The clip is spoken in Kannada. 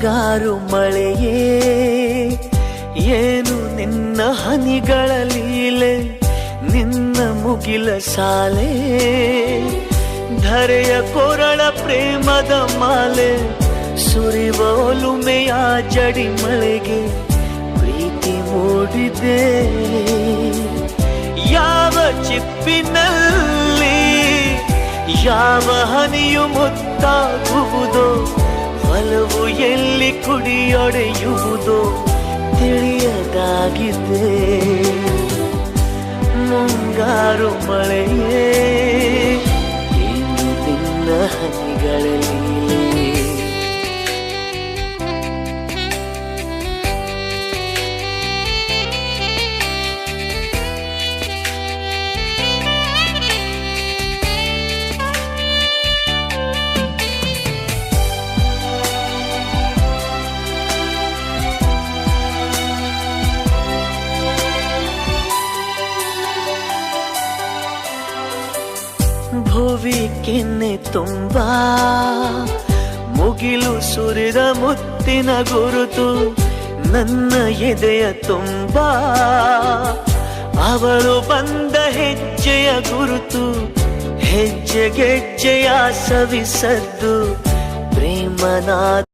ಮುಂಗಾರು ಮಳೆಯೇ ಏನು ನಿನ್ನ ಹನಿಗಳ ಲೀಲೆ, ನಿನ್ನ ಮುಗಿಲ ಸಾಲೆ ಧರೆಯ ಕೊರಳ ಪ್ರೇಮದ ಮಾಲೆ, ಸುರಿವ ಒಲುಮೆಯ ಜಡಿ ಮಳೆಗೆ ಪ್ರೀತಿ ಮೂಡಿದೆ. ಯಾವ ಚಿಪ್ಪಿನಲ್ಲಿ ಯಾವ ಹನಿಯು ಮುತ್ತಾಗುವುದೋ, ಒಲವು ಎಲ್ಲಿ ಕುಡಿಯೊಡೆಯುವುದೋ ತಿಳಿಯದಾಗಿದೆ. ಮುಂಗಾರು ಮಳೆಯೇ ಏನು ನಿನ್ನ ಹನಿಗಳಲ್ಲಿ. ಭುವಿ ಕೆನ್ನೆ ತುಂಬಾ ಮುಗಿಲು ಸುರಿದ ಮುತ್ತಿನ ಗುರುತು, ನನ್ನ ಎದೆಯ ತುಂಬಾ ಅವಳು ಬಂದ ಹೆಜ್ಜೆಯ ಗುರುತು, ಹೆಜ್ಜೆಗೆಜ್ಜೆಯ ಸವಿಸದ್ದು ಪ್ರೇಮನಾದ